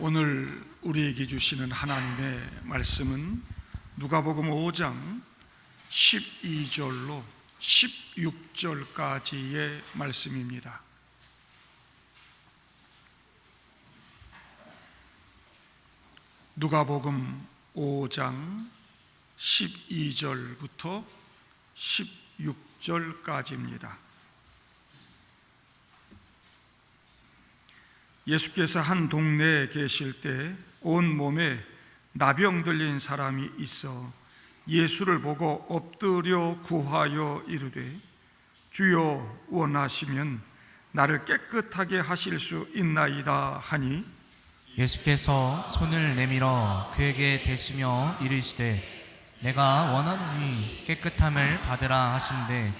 오늘 우리에게 주시는 하나님의 말씀은 누가복음 5장 12절로 16절까지의 말씀입니다. 누가복음 5장 12절부터 16절까지입니다. 예수께서 한 동네에 계실 때 온 몸에 나병 들린 사람이 있어 예수를 보고 엎드려 구하여 이르되 주여 원하시면 나를 깨끗하게 하실 수 있나이다 하니 예수께서 손을 내밀어 그에게 대시며 이르시되 내가 원하노니 깨끗함을 받으라 하신대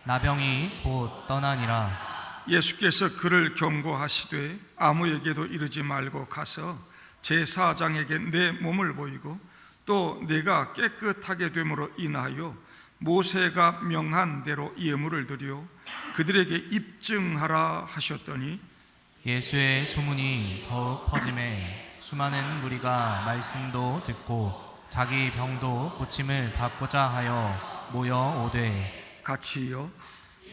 나병이 곧 떠나니라. 예수께서 그를 경고하시되 아무에게도 이르지 말고 가서 제사장에게 내 몸을 보이고 또 내가 깨끗하게 됨으로 인하여 모세가 명한 대로 예물을 드려 그들에게 입증하라 하셨더니 예수의 소문이 더욱 퍼짐에 수많은 무리가 말씀도 듣고 자기 병도 고침을 받고자 하여 모여 오되 같이요.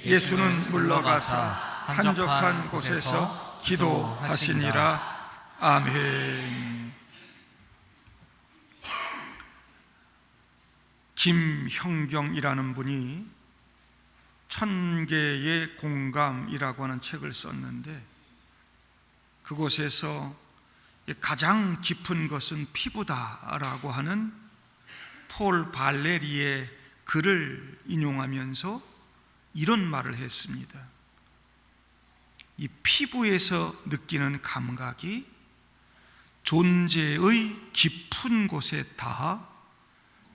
예수는 물러가사 한적한 곳에서 기도하시니라. 아멘. 김형경이라는 분이 천개의 공감이라고 하는 책을 썼는데 그곳에서 가장 깊은 것은 피부다라고 하는 폴 발레리의 글을 인용하면서 이런 말을 했습니다. 이 피부에서 느끼는 감각이 존재의 깊은 곳에 닿아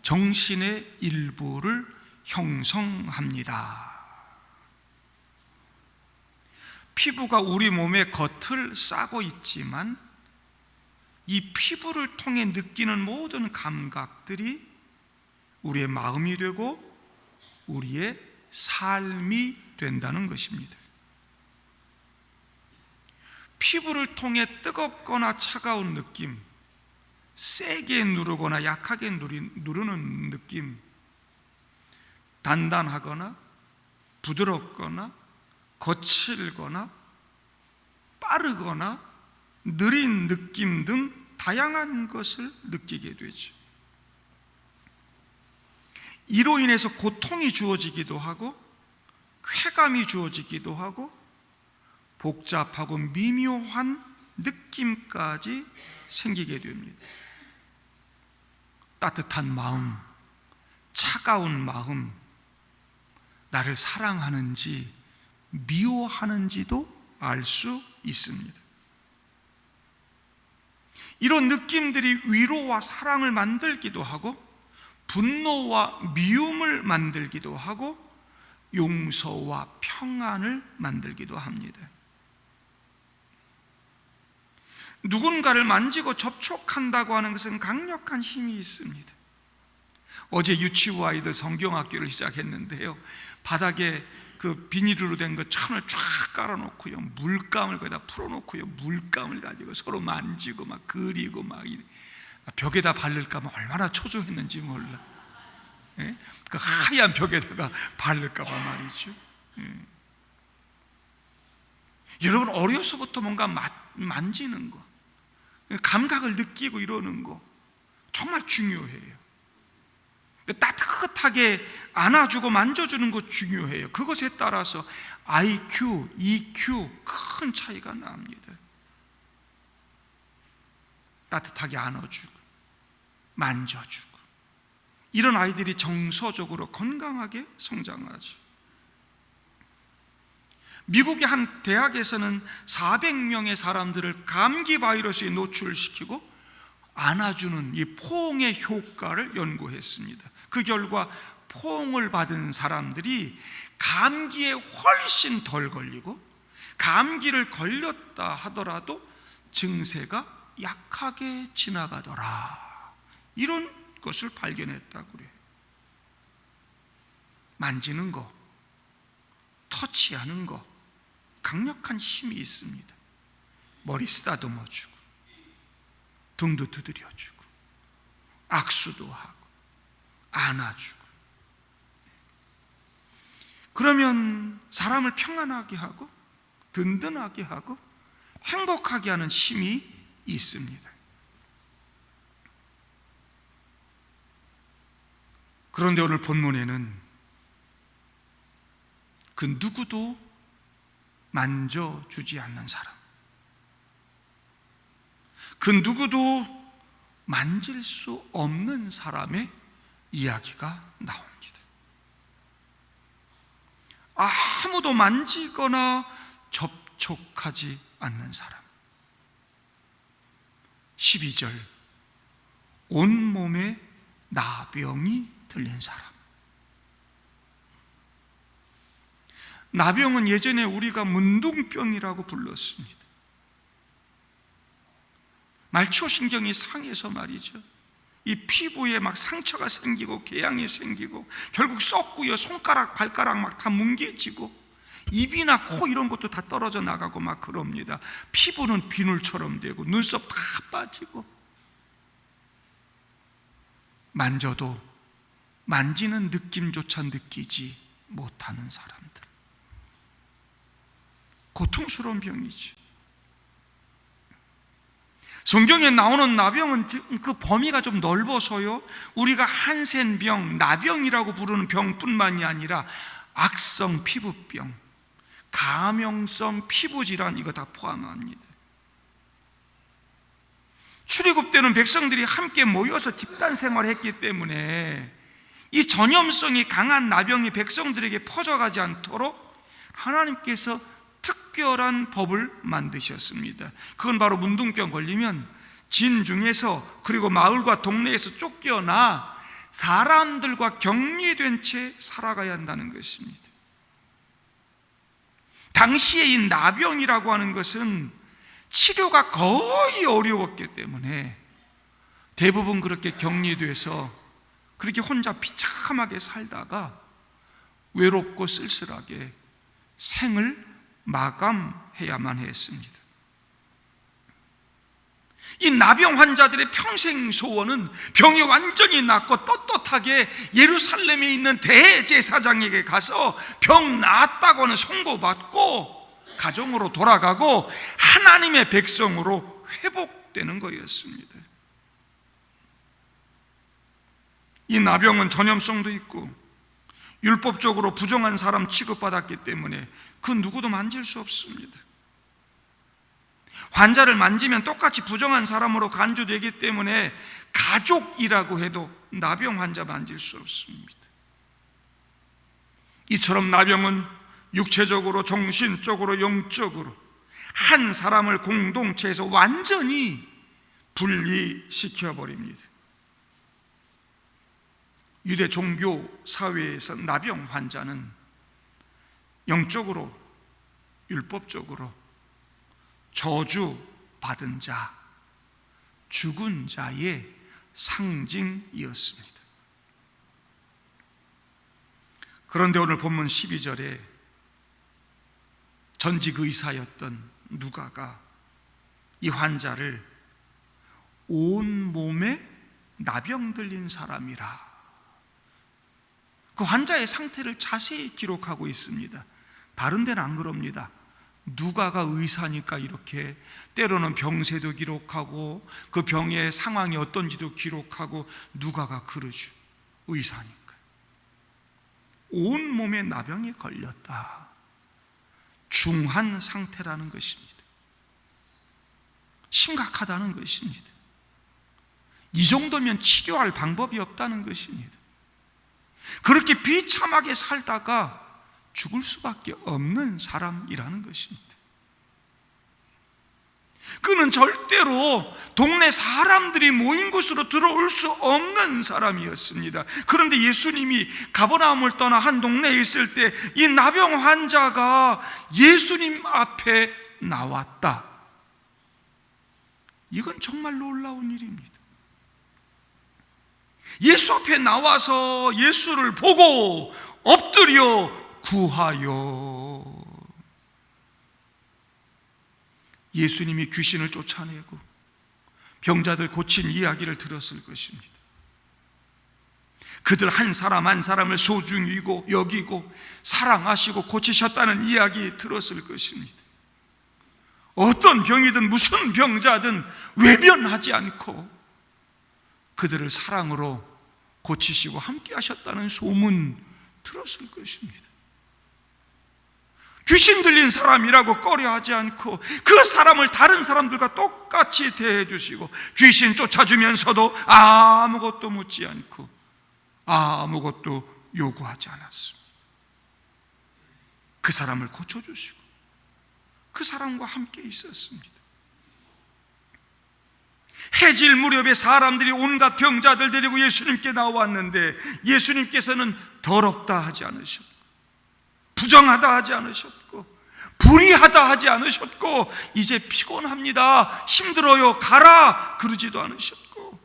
정신의 일부를 형성합니다. 피부가 우리 몸의 겉을 싸고 있지만 이 피부를 통해 느끼는 모든 감각들이 우리의 마음이 되고 우리의 삶이 된다는 것입니다. 피부를 통해 뜨겁거나 차가운 느낌, 세게 누르거나 약하게 누르는 느낌, 단단하거나 부드럽거나 거칠거나 빠르거나 느린 느낌 등 다양한 것을 느끼게 되죠. 이로 인해서 고통이 주어지기도 하고 쾌감이 주어지기도 하고 복잡하고 미묘한 느낌까지 생기게 됩니다. 따뜻한 마음, 차가운 마음, 나를 사랑하는지 미워하는지도 알 수 있습니다. 이런 느낌들이 위로와 사랑을 만들기도 하고 분노와 미움을 만들기도 하고 용서와 평안을 만들기도 합니다. 누군가를 만지고 접촉한다고 하는 것은 강력한 힘이 있습니다. 어제 유치부 아이들 성경학교를 시작했는데요, 바닥에 그 비닐로 된 거 천을 쫙 깔아놓고요, 물감을 거기다 풀어놓고요, 물감을 가지고 서로 만지고 막 그리고 막 벽에다 바를까 봐 얼마나 초조했는지 몰라. 예? 그 하얀 벽에다가 바를까 봐 말이죠. 여러분, 어려서부터 뭔가 만지는 거, 감각을 느끼고 이러는 거 정말 중요해요. 따뜻하게 안아주고 만져주는 거 중요해요. 그것에 따라서 IQ, EQ 큰 차이가 납니다. 따뜻하게 안아주고 만져주고 이런 아이들이 정서적으로 건강하게 성장하죠. 미국의 한 대학에서는 400명의 사람들을 감기 바이러스에 노출시키고 안아주는 이 포옹의 효과를 연구했습니다. 그 결과 포옹을 받은 사람들이 감기에 훨씬 덜 걸리고 감기를 걸렸다 하더라도 증세가 약하게 지나가더라, 이런 것을 발견했다고 그래요. 만지는 거, 터치하는 거 강력한 힘이 있습니다. 머리 쓰다듬어주고 등도 두드려주고 악수도 하고 안아주고, 그러면 사람을 평안하게 하고 든든하게 하고 행복하게 하는 힘이 있습니다. 그런데 오늘 본문에는 그 누구도 만져주지 않는 사람, 그 누구도 만질 수 없는 사람의 이야기가 나옵니다. 아무도 만지거나 접촉하지 않는 사람. 12절, 온몸에 나병이 들린 사람. 나병은 예전에 우리가 문둥병이라고 불렀습니다. 말초신경이 상해서 말이죠, 이 피부에 막 상처가 생기고 궤양이 생기고 결국 썩고요, 손가락 발가락 막 다 뭉개지고 입이나 코 이런 것도 다 떨어져 나가고 막 그럽니다. 피부는 비늘처럼 되고 눈썹 다 빠지고, 만져도 만지는 느낌조차 느끼지 못하는 사람들, 고통스러운 병이지. 성경에 나오는 나병은 그 범위가 좀 넓어서요, 우리가 한센병, 나병이라고 부르는 병뿐만이 아니라 악성 피부병, 감염성 피부질환, 이거 다 포함합니다. 출애굽 때는 백성들이 함께 모여서 집단 생활을 했기 때문에 이 전염성이 강한 나병이 백성들에게 퍼져가지 않도록 하나님께서 특별한 법을 만드셨습니다. 그건 바로 문둥병 걸리면 진중에서, 그리고 마을과 동네에서 쫓겨나 사람들과 격리된 채 살아가야 한다는 것입니다. 당시에 이 나병이라고 하는 것은 치료가 거의 어려웠기 때문에 대부분 그렇게 격리돼서 그렇게 혼자 비참하게 살다가 외롭고 쓸쓸하게 생을 마감해야만 했습니다. 이 나병 환자들의 평생 소원은 병이 완전히 낫고 떳떳하게 예루살렘에 있는 대제사장에게 가서 병 나았다고는 선고받고 가정으로 돌아가고 하나님의 백성으로 회복되는 거였습니다. 이 나병은 전염성도 있고 율법적으로 부정한 사람 취급받았기 때문에 그 누구도 만질 수 없습니다. 환자를 만지면 똑같이 부정한 사람으로 간주되기 때문에 가족이라고 해도 나병 환자 만질 수 없습니다. 이처럼 나병은 육체적으로, 정신적으로, 영적으로 한 사람을 공동체에서 완전히 분리시켜 버립니다. 유대 종교 사회에서 나병 환자는 영적으로, 율법적으로 저주받은 자, 죽은 자의 상징이었습니다. 그런데 오늘 본문 12절에 전직 의사였던 누가가 이 환자를 온몸에 나병 들린 사람이라, 그 환자의 상태를 자세히 기록하고 있습니다. 다른 데는 안 그럽니다. 누가가 의사니까 이렇게 때로는 병세도 기록하고 그 병의 상황이 어떤지도 기록하고, 누가가 그러죠. 의사니까. 온몸에 나병이 걸렸다. 중한 상태라는 것입니다. 심각하다는 것입니다. 이 정도면 치료할 방법이 없다는 것입니다. 그렇게 비참하게 살다가 죽을 수밖에 없는 사람이라는 것입니다. 그는 절대로 동네 사람들이 모인 곳으로 들어올 수 없는 사람이었습니다. 그런데 예수님이 가버나움을 떠나 한 동네에 있을 때 이 나병 환자가 예수님 앞에 나왔다. 이건 정말 놀라운 일입니다. 예수 앞에 나와서 예수를 보고 엎드려 구하여, 예수님이 귀신을 쫓아내고 병자들 고친 이야기를 들었을 것입니다. 그들 한 사람 한 사람을 소중히 여기고 사랑하시고 고치셨다는 이야기 들었을 것입니다. 어떤 병이든 무슨 병자든 외면하지 않고 그들을 사랑으로 고치시고 함께 하셨다는 소문 들었을 것입니다. 귀신 들린 사람이라고 꺼려하지 않고 그 사람을 다른 사람들과 똑같이 대해 주시고 귀신 쫓아주면서도 아무것도 묻지 않고 아무것도 요구하지 않았습니다. 그 사람을 고쳐주시고 그 사람과 함께 있었습니다. 해질 무렵에 사람들이 온갖 병자들 데리고 예수님께 나왔는데 예수님께서는 더럽다 하지 않으셨고 부정하다 하지 않으셨고 불의하다 하지 않으셨고 이제 피곤합니다, 힘들어요, 가라 그러지도 않으셨고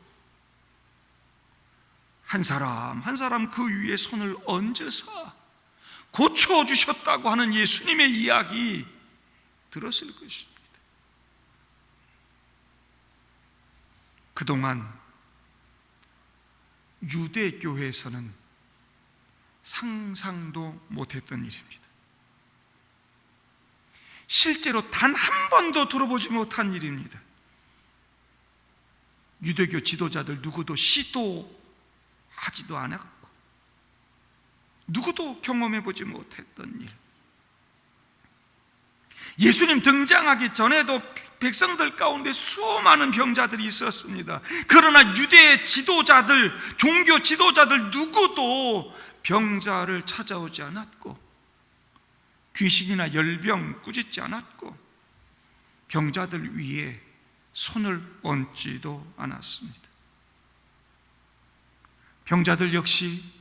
한 사람 한 사람 그 위에 손을 얹어서 고쳐주셨다고 하는 예수님의 이야기 들었을 것입니다. 그동안 유대교회에서는 상상도 못했던 일입니다. 실제로 단 한 번도 들어보지 못한 일입니다. 유대교 지도자들 누구도 시도하지도 않았고 누구도 경험해보지 못했던 일. 예수님 등장하기 전에도 백성들 가운데 수많은 병자들이 있었습니다. 그러나 유대 지도자들, 종교 지도자들 누구도 병자를 찾아오지 않았고 귀신이나 열병 꾸짖지 않았고 병자들 위에 손을 얹지도 않았습니다. 병자들 역시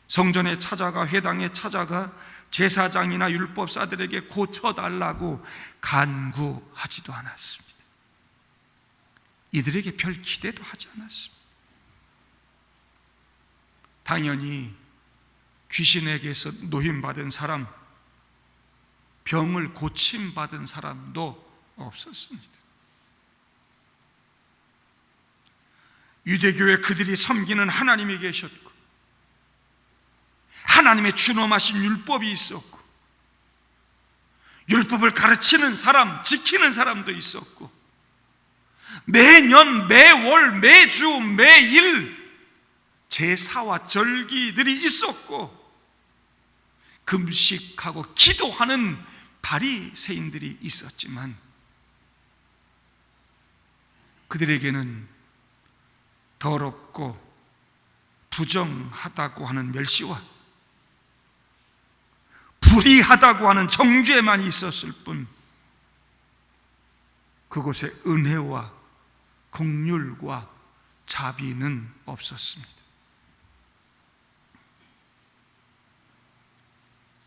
성전에 찾아가 회당에 찾아가 제사장이나 율법사들에게 고쳐달라고 간구하지도 않았습니다. 이들에게 별 기대도 하지 않았습니다. 당연히 귀신에게서 노임받은 사람, 병을 고침받은 사람도 없었습니다. 유대교에 그들이 섬기는 하나님이 계셨고 하나님의 준엄하신 율법이 있었고 율법을 가르치는 사람, 지키는 사람도 있었고 매년, 매월, 매주, 매일 제사와 절기들이 있었고 금식하고 기도하는 바리새인들이 있었지만 그들에게는 더럽고 부정하다고 하는 멸시와 불의하다고 하는 정죄만 있었을 뿐 그곳에 은혜와 긍휼과 자비는 없었습니다.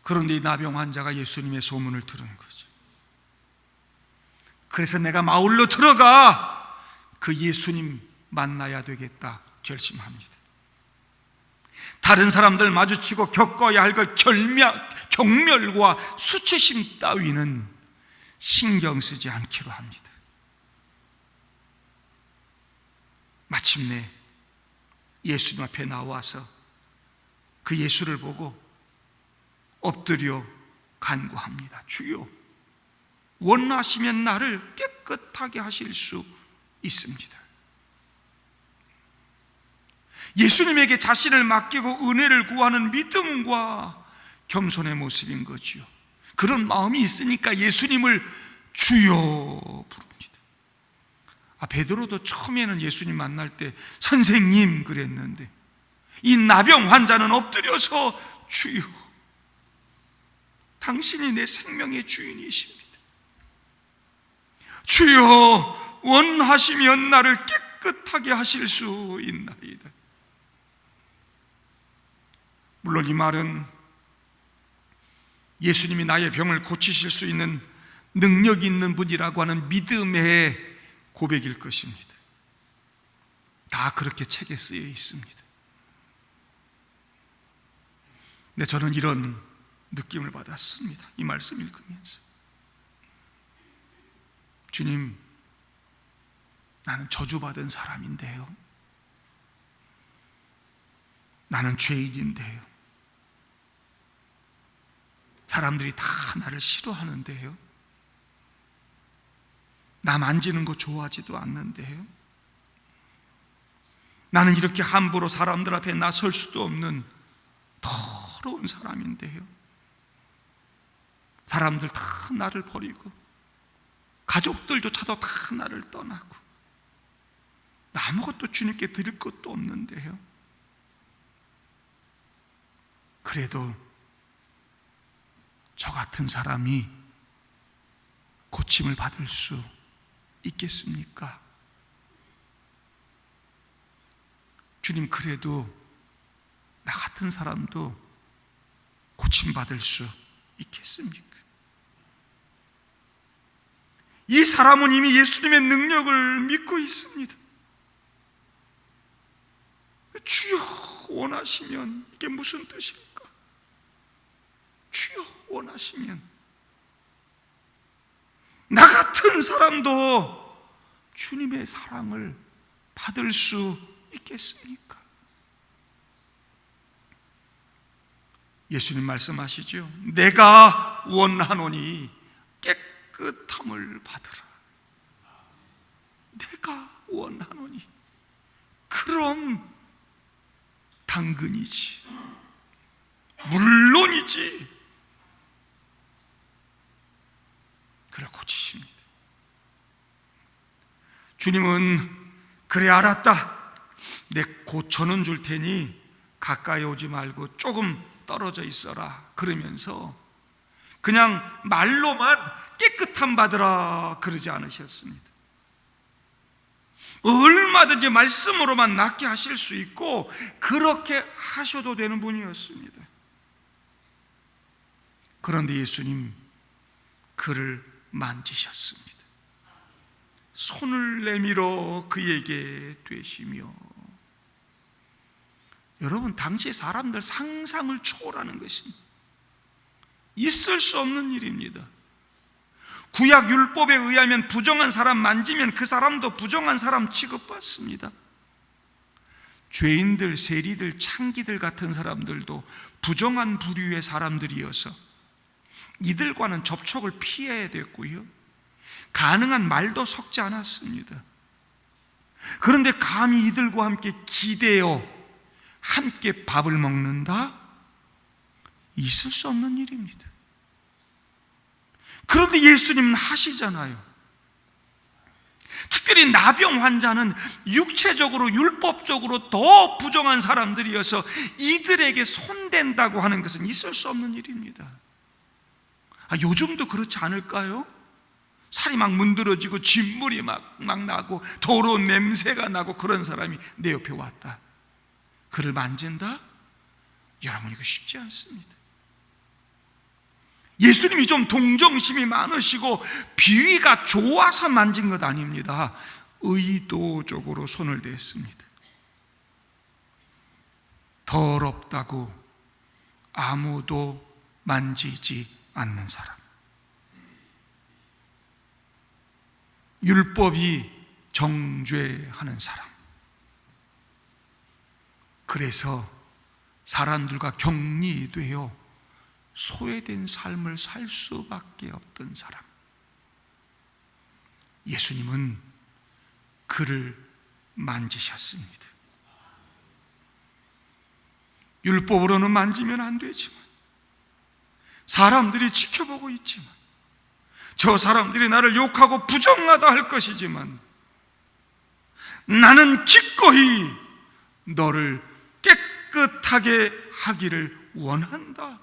그런데 이 나병 환자가 예수님의 소문을 들은 거죠. 그래서 내가 마을로 들어가 그 예수님 만나야 되겠다 결심합니다. 다른 사람들 마주치고 겪어야 할 그 경멸과 수치심 따위는 신경 쓰지 않기로 합니다. 마침내 예수님 앞에 나와서 그 예수를 보고 엎드려 간구합니다. 주여, 원하시면 나를 깨끗하게 하실 수 있습니다. 예수님에게 자신을 맡기고 은혜를 구하는 믿음과 겸손의 모습인 거지요. 그런 마음이 있으니까 예수님을 주여 부릅니다. 베드로도 처음에는 예수님 만날 때 선생님 그랬는데 이 나병 환자는 엎드려서 주여, 당신이 내 생명의 주인이십니다. 주여, 원하시면 나를 깨끗하게 하실 수 있나이다. 물론 이 말은 예수님이 나의 병을 고치실 수 있는 능력 있는 분이라고 하는 믿음의 고백일 것입니다. 다 그렇게 책에 쓰여 있습니다. 근데 저는 이런 느낌을 받았습니다. 이 말씀 읽으면서 주님, 나는 저주받은 사람인데요. 나는 죄인인데요. 사람들이 다 나를 싫어하는데요. 나 만지는 거 좋아하지도 않는데요. 나는 이렇게 함부로 사람들 앞에 나설 수도 없는 더러운 사람인데요. 사람들 다 나를 버리고 가족들조차도 다 나를 떠나고 나 아무것도 주님께 드릴 것도 없는데요. 그래도 저 같은 사람이 고침을 받을 수 있겠습니까? 주님, 그래도 나 같은 사람도 고침받을 수 있겠습니까? 이 사람은 이미 예수님의 능력을 믿고 있습니다. 주여 원하시면, 이게 무슨 뜻일까? 주여 원하시면 나 같은 사람도 주님의 사랑을 받을 수 있겠습니까? 예수님 말씀하시죠. 내가 원하노니 깨끗함을 받으라. 내가 원하노니. 그럼 당근이지, 물론이지. 그래 고치십니다. 주님은 그래 알았다, 내 고쳐는 줄 테니 가까이 오지 말고 조금 떨어져 있어라 그러면서 그냥 말로만 깨끗함 받으라 그러지 않으셨습니다. 얼마든지 말씀으로만 낫게 하실 수 있고 그렇게 하셔도 되는 분이었습니다. 그런데 예수님 그를 만지셨습니다. 손을 내밀어 그에게 되시며. 여러분, 당시 사람들 상상을 초월하는 것입니다. 있을 수 없는 일입니다. 구약 율법에 의하면 부정한 사람 만지면 그 사람도 부정한 사람 취급받습니다. 죄인들, 세리들, 창기들 같은 사람들도 부정한 부류의 사람들이어서 이들과는 접촉을 피해야 됐고요, 가능한 말도 섞지 않았습니다. 그런데 감히 이들과 함께 기대어 함께 밥을 먹는다? 있을 수 없는 일입니다. 그런데 예수님은 하시잖아요. 특별히 나병 환자는 육체적으로 율법적으로 더 부정한 사람들이어서 이들에게 손댄다고 하는 것은 있을 수 없는 일입니다. 요즘도 그렇지 않을까요? 살이 막 문드러지고 진물이 막 나고 더러운 냄새가 나고 그런 사람이 내 옆에 왔다. 그를 만진다? 여러분, 이거 쉽지 않습니다. 예수님이 좀 동정심이 많으시고 비위가 좋아서 만진 것 아닙니다. 의도적으로 손을 댔습니다. 더럽다고 아무도 만지지 않는 사람, 율법이 정죄하는 사람, 그래서 사람들과 격리되어 소외된 삶을 살 수밖에 없던 사람, 예수님은 그를 만지셨습니다. 율법으로는 만지면 안 되지만, 사람들이 지켜보고 있지만, 저 사람들이 나를 욕하고 부정하다 할 것이지만, 나는 기꺼이 너를 깨끗하게 하기를 원한다.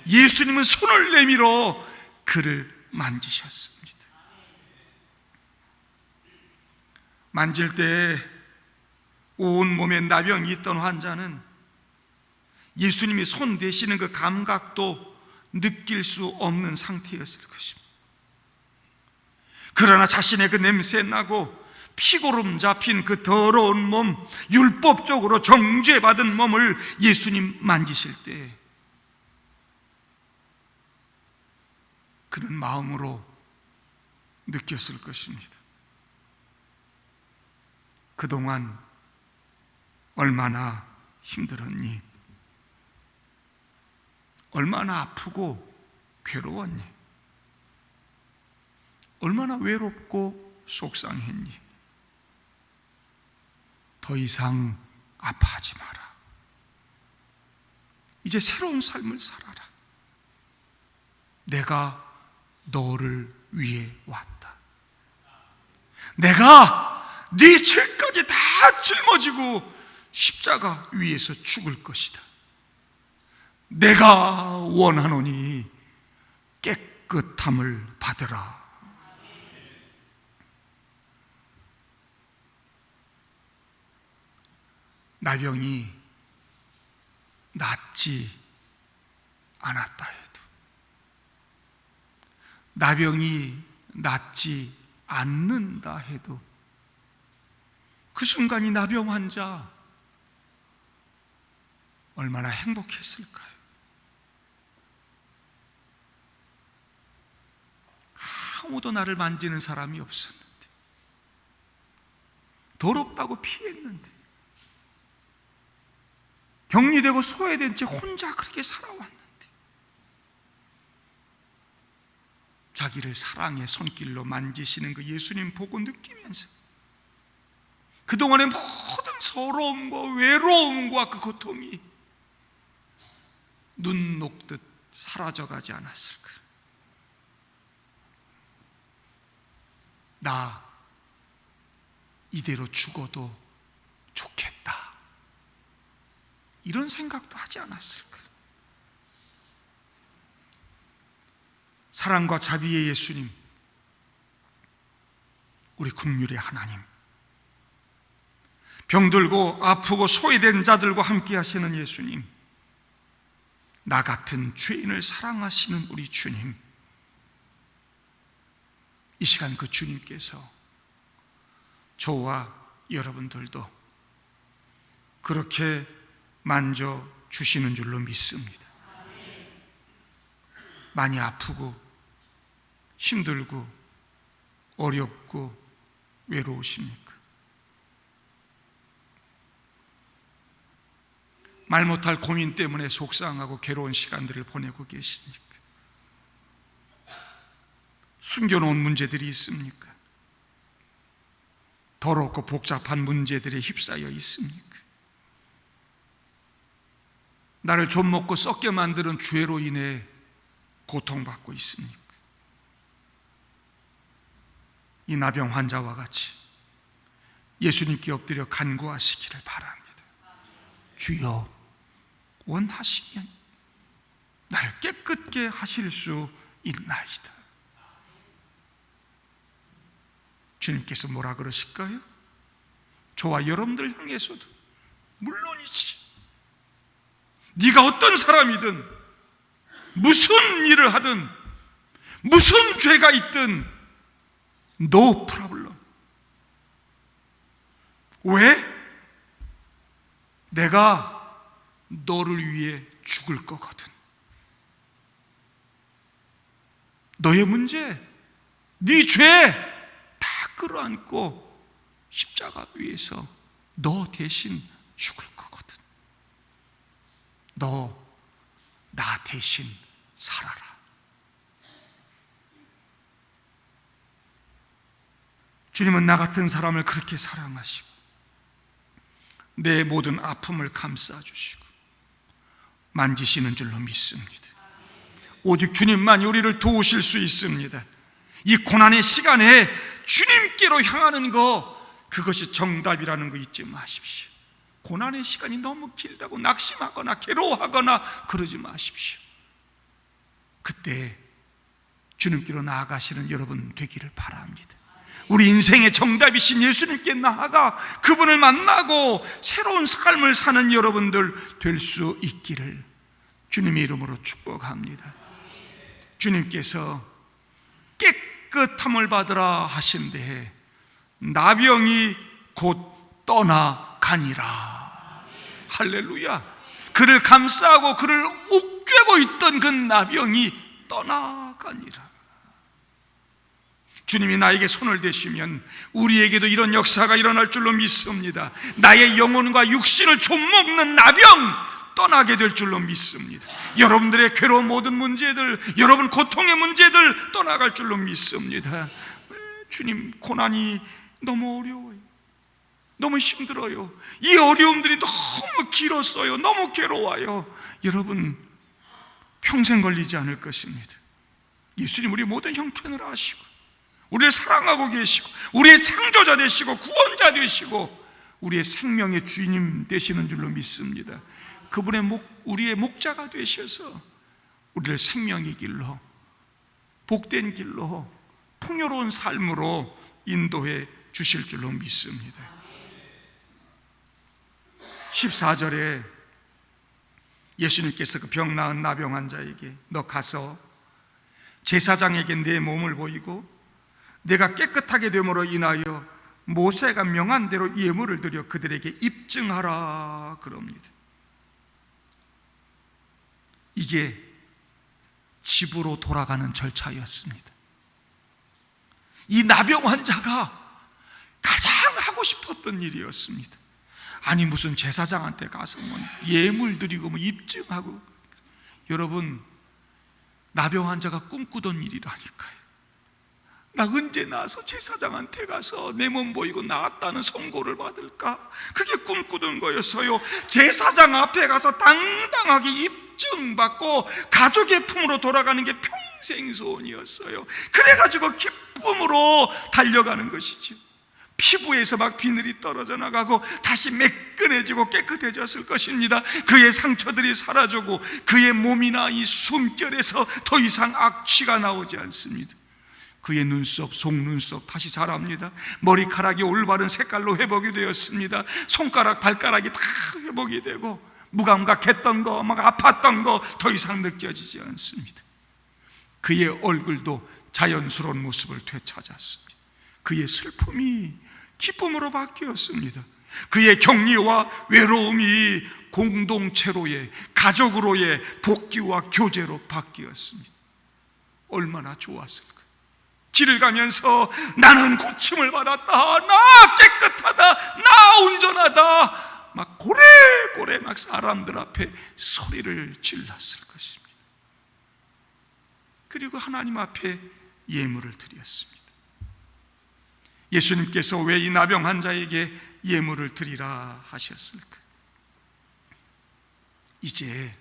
예수님은 손을 내밀어 그를 만지셨습니다. 만질 때 온몸에 나병이 있던 환자는 예수님이 손 대시는 그 감각도 느낄 수 없는 상태였을 것입니다. 그러나 자신의 그 냄새 나고 피고름 잡힌 그 더러운 몸, 율법적으로 정죄받은 몸을 예수님 만지실 때 그는 마음으로 느꼈을 것입니다. 그동안 얼마나 힘들었니? 얼마나 아프고 괴로웠니? 얼마나 외롭고 속상했니? 더 이상 아파하지 마라. 이제 새로운 삶을 살아라. 내가 너를 위해 왔다. 내가 네 죄까지 다 짊어지고 십자가 위에서 죽을 것이다. 내가 원하노니 깨끗함을 받으라. 나병이 낫지 않았다 해도, 나병이 낫지 않는다 해도 그 순간이 나병 환자 얼마나 행복했을까요? 아무도 나를 만지는 사람이 없었는데, 더럽다고 피했는데, 격리되고 소외된 채 혼자 그렇게 살아왔는데, 자기를 사랑의 손길로 만지시는 그 예수님 보고 느끼면서 그동안의 모든 서러움과 외로움과 그 고통이 눈 녹듯 사라져가지 않았을까? 나 이대로 죽어도 좋겠다, 이런 생각도 하지 않았을까? 사랑과 자비의 예수님, 우리 국률의 하나님, 병들고 아프고 소외된 자들과 함께 하시는 예수님, 나 같은 죄인을 사랑하시는 우리 주님, 이 시간 그 주님께서 저와 여러분들도 그렇게 만져주시는 줄로 믿습니다. 많이 아프고 힘들고 어렵고 외로우십니까? 말 못할 고민 때문에 속상하고 괴로운 시간들을 보내고 계십니까? 숨겨놓은 문제들이 있습니까? 더럽고 복잡한 문제들에 휩싸여 있습니까? 나를 좀 먹고 썩게 만드는 죄로 인해 고통받고 있습니까? 이 나병 환자와 같이 예수님께 엎드려 간구하시기를 바랍니다. 주여, 원하시면 나를 깨끗게 하실 수 있나이다. 주님께서 뭐라 그러실까요? 저와 여러분들 향해서도 물론이지, 네가 어떤 사람이든 무슨 일을 하든 무슨 죄가 있든 no problem. 왜? 내가 너를 위해 죽을 거거든. 너의 문제, 네 죄 다 끌어안고 십자가 위에서 너 대신 죽을 거거든. 너 나 대신 살아라. 주님은 나 같은 사람을 그렇게 사랑하시고 내 모든 아픔을 감싸주시고 만지시는 줄로 믿습니다. 오직 주님만이 우리를 도우실 수 있습니다. 이 고난의 시간에 주님께로 향하는 것, 그것이 정답이라는 거 잊지 마십시오. 고난의 시간이 너무 길다고 낙심하거나 괴로워하거나 그러지 마십시오. 그때 주님께로 나아가시는 여러분 되기를 바랍니다. 우리 인생의 정답이신 예수님께 나아가 그분을 만나고 새로운 삶을 사는 여러분들 될 수 있기를 주님의 이름으로 축복합니다. 주님께서 깨끗함을 받으라 하신데 나병이 곧 떠나가니라. 할렐루야. 그를 감싸고 그를 옥죄고 있던 그 나병이 떠나가니라. 주님이 나에게 손을 대시면 우리에게도 이런 역사가 일어날 줄로 믿습니다. 나의 영혼과 육신을 좀먹는 나병 떠나게 될 줄로 믿습니다. 여러분들의 괴로운 모든 문제들, 여러분 고통의 문제들 떠나갈 줄로 믿습니다. 주님, 고난이 너무 어려워요. 너무 힘들어요. 이 어려움들이 너무 길었어요. 너무 괴로워요. 여러분, 평생 걸리지 않을 것입니다. 예수님 우리 모든 형편을 아시고 우리를 사랑하고 계시고 우리의 창조자 되시고 구원자 되시고 우리의 생명의 주인님 되시는 줄로 믿습니다. 그분의 우리의 목자가 되셔서 우리를 생명의 길로, 복된 길로, 풍요로운 삶으로 인도해 주실 줄로 믿습니다. 14절에 예수님께서 그 병 나은 나병 환자에게 너 가서 제사장에게 내 몸을 보이고 내가 깨끗하게 됨으로 인하여 모세가 명한 대로 예물을 드려 그들에게 입증하라 그럽니다. 이게 집으로 돌아가는 절차였습니다. 이 나병 환자가 가장 하고 싶었던 일이었습니다. 아니 무슨 제사장한테 가서 뭐 예물 드리고 뭐 입증하고, 여러분 나병 환자가 꿈꾸던 일이라니까요. 나 언제 나서 제사장한테 가서 내 몸 보이고 나았다는 선고를 받을까? 그게 꿈꾸던 거였어요. 제사장 앞에 가서 당당하게 입증받고 가족의 품으로 돌아가는 게 평생 소원이었어요. 그래가지고 기쁨으로 달려가는 것이죠. 피부에서 막 비늘이 떨어져 나가고 다시 매끈해지고 깨끗해졌을 것입니다. 그의 상처들이 사라지고 그의 몸이나 이 숨결에서 더 이상 악취가 나오지 않습니다. 그의 눈썹, 속눈썹 다시 자랍니다. 머리카락이 올바른 색깔로 회복이 되었습니다. 손가락, 발가락이 다 회복이 되고 무감각했던 거, 막 아팠던 거 더 이상 느껴지지 않습니다. 그의 얼굴도 자연스러운 모습을 되찾았습니다. 그의 슬픔이 기쁨으로 바뀌었습니다. 그의 격리와 외로움이 공동체로의, 가족으로의 복귀와 교제로 바뀌었습니다. 얼마나 좋았을까? 길을 가면서 나는 고침을 받았다, 나 깨끗하다, 나 온전하다, 막 고래고래 막 사람들 앞에 소리를 질렀을 것입니다. 그리고 하나님 앞에 예물을 드렸습니다. 예수님께서 왜 이 나병 환자에게 예물을 드리라 하셨을까? 이제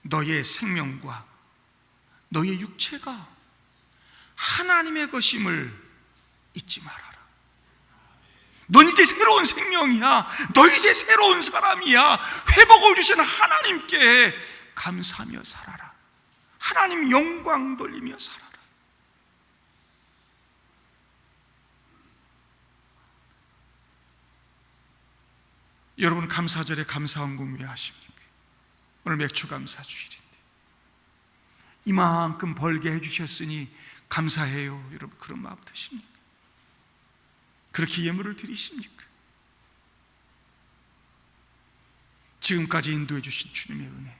너의 생명과 너의 육체가 하나님의 것임을 잊지 말아라. 넌 이제 새로운 생명이야. 너 이제 새로운 사람이야. 회복을 주시는 하나님께 감사하며 살아라. 하나님 영광 돌리며 살아라. 여러분 감사절에 감사헌금 왜 하십니까? 오늘 맥주감사주일인데 이만큼 벌게 해주셨으니 감사해요. 여러분 그런 마음 드십니까? 그렇게 예물을 드리십니까? 지금까지 인도해 주신 주님의 은혜,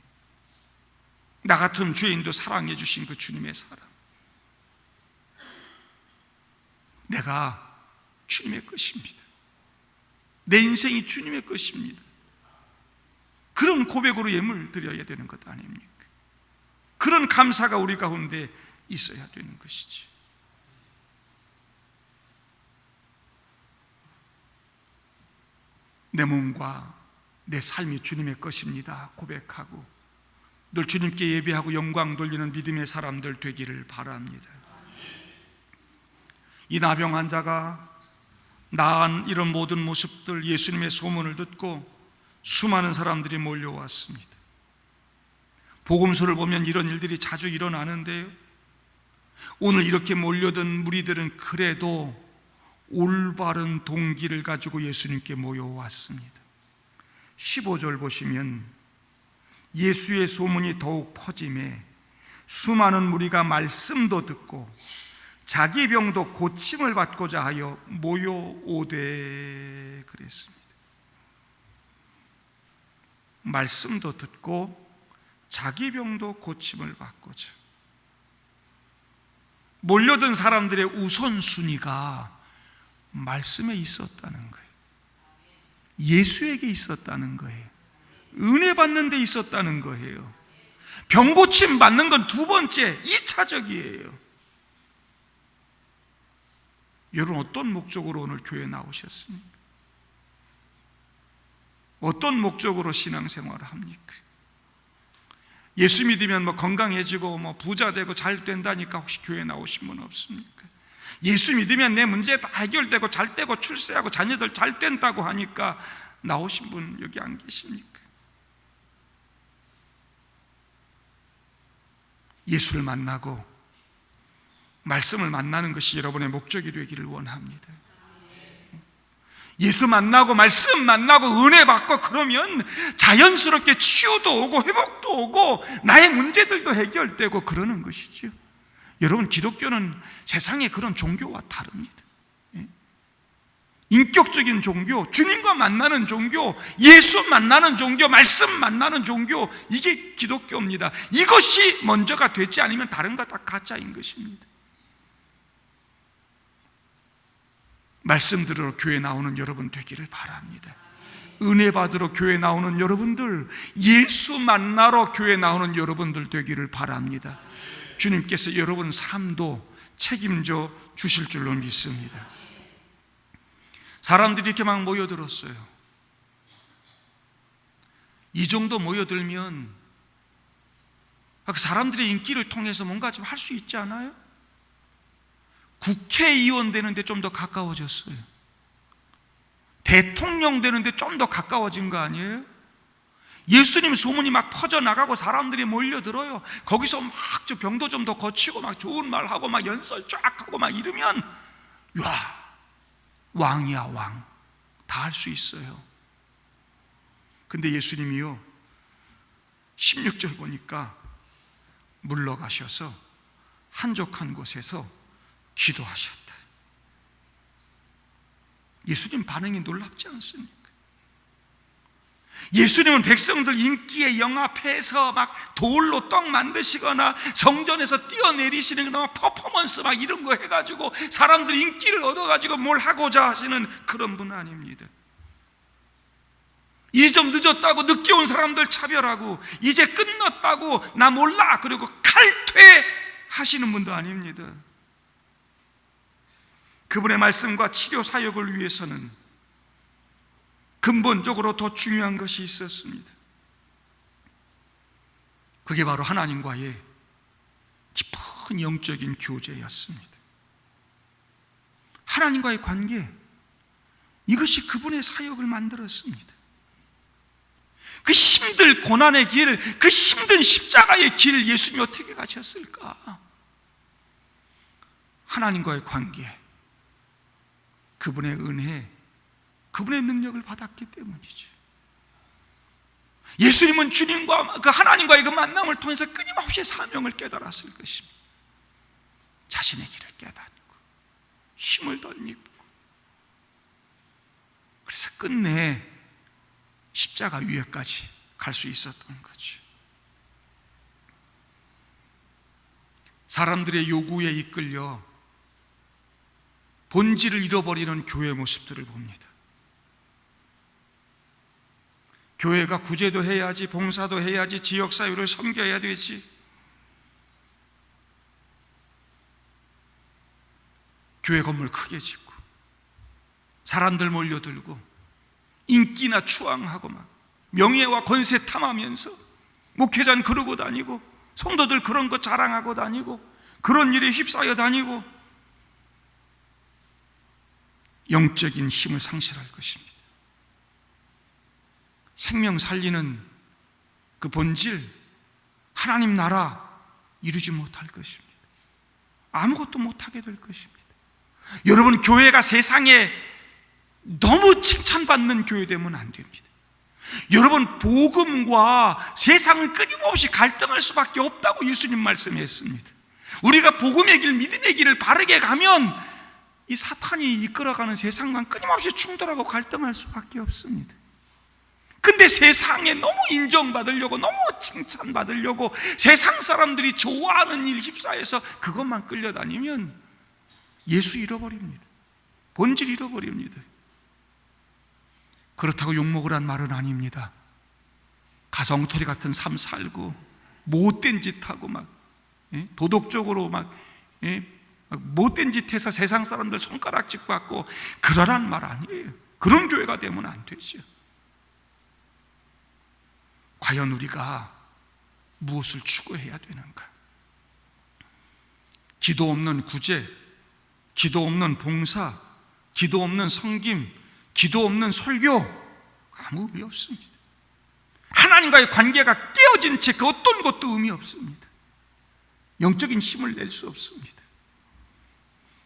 나 같은 죄인도 사랑해 주신 그 주님의 사랑, 내가 주님의 것입니다. 내 인생이 주님의 것입니다. 그런 고백으로 예물 드려야 되는 것 아닙니까? 그런 감사가 우리 가운데 있어야 되는 것이지. 내 몸과 내 삶이 주님의 것입니다 고백하고 늘 주님께 예배하고 영광 돌리는 믿음의 사람들 되기를 바랍니다. 이 나병 환자가 나은 이런 모든 모습들, 예수님의 소문을 듣고 수많은 사람들이 몰려왔습니다. 복음서를 보면 이런 일들이 자주 일어나는데요, 오늘 이렇게 몰려든 무리들은 그래도 올바른 동기를 가지고 예수님께 모여왔습니다. 15절 보시면 예수의 소문이 더욱 퍼짐에 수많은 무리가 말씀도 듣고 자기 병도 고침을 받고자 하여 모여오되 그랬습니다. 말씀도 듣고 자기 병도 고침을 받고자. 몰려든 사람들의 우선순위가 말씀에 있었다는 거예요. 예수에게 있었다는 거예요. 은혜 받는 데 있었다는 거예요. 병 고침 받는 건 두 번째, 2차적이에요. 여러분, 어떤 목적으로 오늘 교회에 나오셨습니까? 어떤 목적으로 신앙생활을 합니까? 예수 믿으면 건강해지고 부자 되고 잘 된다니까 혹시 교회에 나오신 분 없습니까? 예수 믿으면 내 문제 다 해결되고 잘 되고 출세하고 자녀들 잘 된다고 하니까 나오신 분 여기 안 계십니까? 예수를 만나고 말씀을 만나는 것이 여러분의 목적이 되기를 원합니다. 예수 만나고 말씀 만나고 은혜 받고 그러면 자연스럽게 치유도 오고 회복도 오고 나의 문제들도 해결되고 그러는 것이죠. 여러분, 기독교는 세상의 그런 종교와 다릅니다. 인격적인 종교, 주님과 만나는 종교, 예수 만나는 종교, 말씀 만나는 종교, 이게 기독교입니다. 이것이 먼저가 되지 않으면 다른 거 다 가짜인 것입니다. 말씀 들으러 교회 나오는 여러분 되기를 바랍니다. 은혜 받으러 교회 나오는 여러분들, 예수 만나러 교회 나오는 여러분들 되기를 바랍니다. 주님께서 여러분 삶도 책임져 주실 줄로 믿습니다. 사람들이 이렇게 막 모여들었어요. 이 정도 모여들면 그 사람들의 인기를 통해서 뭔가 좀 할 수 있지 않아요? 국회의원 되는데 좀 더 가까워졌어요. 대통령 되는데 좀 더 가까워진 거 아니에요? 예수님 소문이 막 퍼져나가고 사람들이 몰려들어요. 거기서 막 저 병도 좀 더 고치고 막 좋은 말하고 막 연설 쫙 하고 막 이러면 와, 왕이야, 왕. 다 할 수 있어요. 근데 예수님이요 16절 보니까 물러가셔서 한적한 곳에서 기도하셨다. 예수님 반응이 놀랍지 않습니까? 예수님은 백성들 인기에 영합해서 막 돌로 떡 만드시거나 성전에서 뛰어내리시는 막 퍼포먼스 막 이런 거 해가지고 사람들이 인기를 얻어가지고 뭘 하고자 하시는 그런 분 아닙니다. 이제 좀 늦었다고 늦게 온 사람들 차별하고 이제 끝났다고 나 몰라 그리고 칼퇴하시는 분도 아닙니다. 그분의 말씀과 치료 사역을 위해서는 근본적으로 더 중요한 것이 있었습니다. 그게 바로 하나님과의 깊은 영적인 교제였습니다. 하나님과의 관계, 이것이 그분의 사역을 만들었습니다. 그 힘든 고난의 길, 그 힘든 십자가의 길 예수님이 어떻게 가셨을까? 하나님과의 관계, 그분의 은혜, 그분의 능력을 받았기 때문이죠. 예수님은 주님과 그 하나님과의 그 만남을 통해서 끊임없이 사명을 깨달았을 것입니다. 자신의 길을 깨닫고 힘을 덧입고 그래서 끝내 십자가 위에까지 갈 수 있었던 거죠. 사람들의 요구에 이끌려 본질을 잃어버리는 교회 모습들을 봅니다. 교회가 구제도 해야지, 봉사도 해야지, 지역사회를 섬겨야 되지. 교회 건물 크게 짓고 사람들 몰려들고 인기나 추앙하고 막 명예와 권세 탐하면서 목회자는 그러고 다니고 성도들 그런 거 자랑하고 다니고 그런 일에 휩싸여 다니고 영적인 힘을 상실할 것입니다. 생명 살리는 그 본질, 하나님 나라 이루지 못할 것입니다. 아무것도 못하게 될 것입니다. 여러분, 교회가 세상에 너무 칭찬받는 교회 되면 안 됩니다. 여러분, 복음과 세상은 끊임없이 갈등할 수밖에 없다고 예수님 말씀했습니다. 우리가 복음의 길, 믿음의 길을 바르게 가면 이 사탄이 이끌어가는 세상과 끊임없이 충돌하고 갈등할 수밖에 없습니다. 그 근데 세상에 너무 인정받으려고, 너무 칭찬받으려고 세상 사람들이 좋아하는 일 휩싸여서 그것만 끌려다니면 예수 잃어버립니다. 본질 잃어버립니다. 그렇다고 욕먹으란 말은 아닙니다. 가성토리 같은 삶 살고 못된 짓 하고 막 도덕적으로 막 못된 짓 해서 세상 사람들 손가락질 받고 그러란 말 아니에요. 그런 교회가 되면 안 되죠. 과연 우리가 무엇을 추구해야 되는가? 기도 없는 구제, 기도 없는 봉사, 기도 없는 섬김, 기도 없는 설교, 아무 의미 없습니다. 하나님과의 관계가 깨어진 채 그 어떤 것도 의미 없습니다. 영적인 힘을 낼 수 없습니다.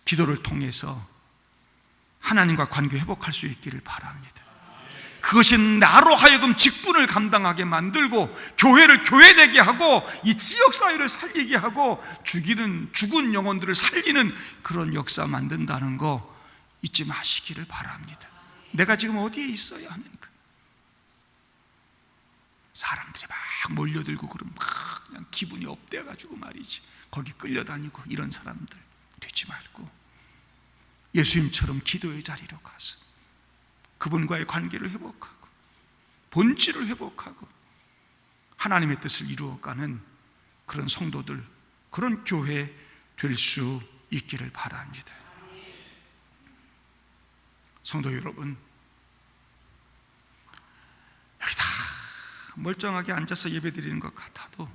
기도를 통해서 하나님과 관계 회복할 수 있기를 바랍니다. 그것이 나로 하여금 직분을 감당하게 만들고 교회를 교회되게 하고 이 지역사회를 살리게 하고 죽은 영혼들을 살리는 그런 역사 만든다는 거 잊지 마시기를 바랍니다. 내가 지금 어디에 있어야 하는가? 사람들이 막 몰려들고 그러면 막 그냥 기분이 업돼가지고 말이지 거기 끌려다니고 이런 사람들 되지 말고 예수님처럼 기도의 자리로 가서 그분과의 관계를 회복하고 본질을 회복하고 하나님의 뜻을 이루어가는 그런 성도들, 그런 교회 될 수 있기를 바랍니다. 성도 여러분, 여기 다 멀쩡하게 앉아서 예배드리는 것 같아도,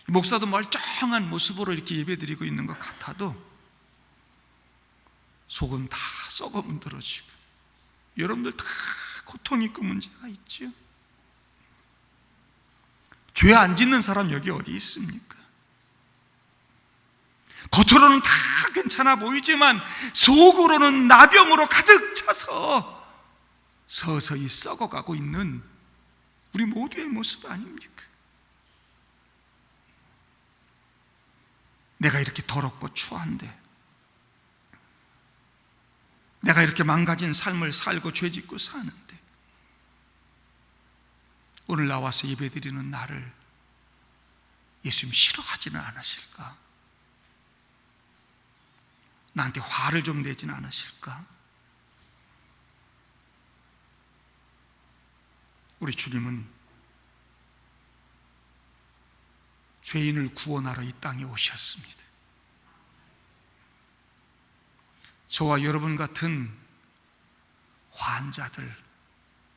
목사도 멀쩡한 모습으로 이렇게 예배드리고 있는 것 같아도 속은 다 썩어 문드러지고 여러분들 다 고통 있고 문제가 있죠. 죄 안 짓는 사람 여기 어디 있습니까? 겉으로는 다 괜찮아 보이지만 속으로는 나병으로 가득 차서 서서히 썩어가고 있는 우리 모두의 모습 아닙니까? 내가 이렇게 더럽고 추한데, 내가 이렇게 망가진 삶을 살고 죄짓고 사는데 오늘 나와서 예배드리는 나를 예수님 싫어하지는 않으실까? 나한테 화를 좀 내지는 않으실까? 우리 주님은 죄인을 구원하러 이 땅에 오셨습니다. 저와 여러분 같은 환자들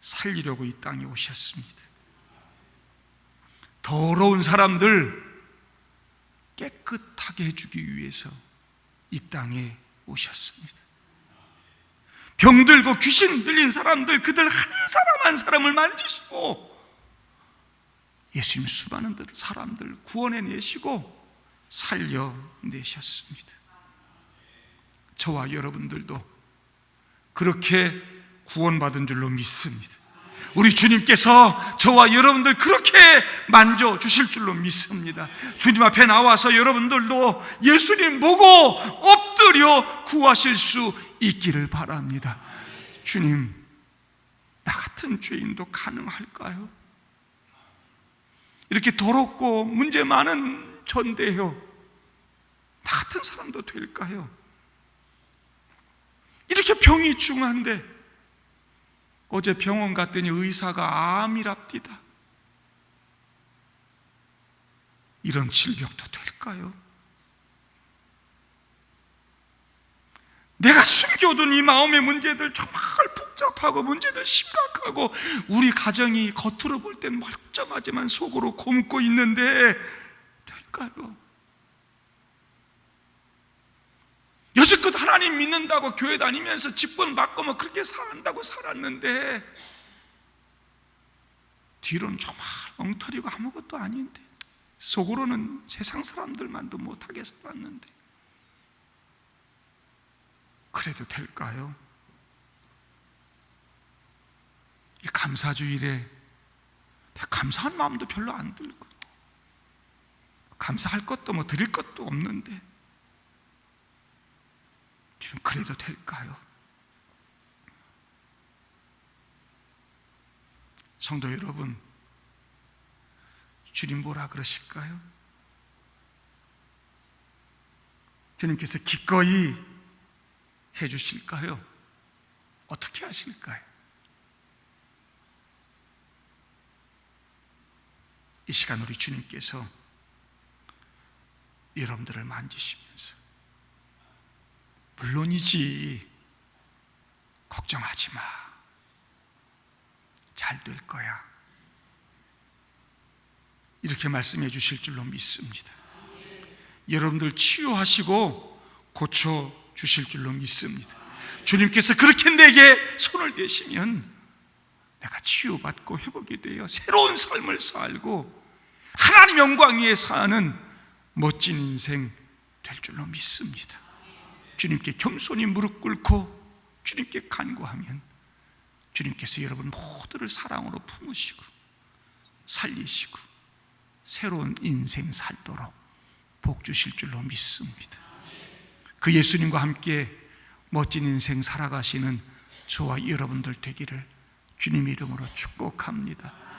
살리려고 이 땅에 오셨습니다. 더러운 사람들 깨끗하게 해주기 위해서 이 땅에 오셨습니다. 병들고 귀신 들린 사람들, 그들 한 사람 한 사람을 만지시고 예수님 수많은 사람들 구원해내시고 살려내셨습니다. 저와 여러분들도 그렇게 구원받은 줄로 믿습니다. 우리 주님께서 저와 여러분들 그렇게 만져주실 줄로 믿습니다. 주님 앞에 나와서 여러분들도 예수님 보고 엎드려 구하실 수 있기를 바랍니다. 주님, 나 같은 죄인도 가능할까요? 이렇게 더럽고 문제 많은 전대요, 나 같은 사람도 될까요? 이렇게 병이 중한데 어제 병원 갔더니 의사가 암이랍디다. 이런 질병도 될까요? 내가 숨겨둔 이 마음의 문제들 정말 복잡하고 문제들 심각하고 우리 가정이 겉으로 볼 땐 멀쩡하지만 속으로 곪고 있는데 될까요? 여지껏 하나님 믿는다고 교회 다니면서 직분 받고 뭐 그렇게 산다고 살았는데 뒤로는 정말 엉터리고 아무것도 아닌데 속으로는 세상 사람들만도 못하게 살았는데 그래도 될까요? 이 감사주일에 감사한 마음도 별로 안 들고 감사할 것도 뭐 드릴 것도 없는데 지금 그래도 될까요? 성도 여러분, 주님 뭐라 그러실까요? 주님께서 기꺼이 해주실까요? 어떻게 하실까요? 이 시간 우리 주님께서 여러분들을 만지시면서 물론이지, 걱정하지 마, 잘 될 거야, 이렇게 말씀해 주실 줄로 믿습니다. 여러분들 치유하시고 고쳐 주실 줄로 믿습니다. 주님께서 그렇게 내게 손을 대시면 내가 치유받고 회복이 되어 새로운 삶을 살고 하나님 영광 위에 사는 멋진 인생 될 줄로 믿습니다. 주님께 겸손히 무릎 꿇고 주님께 간구하면 주님께서 여러분 모두를 사랑으로 품으시고 살리시고 새로운 인생 살도록 복 주실 줄로 믿습니다. 그 예수님과 함께 멋진 인생 살아가시는 저와 여러분들 되기를 주님의 이름으로 축복합니다.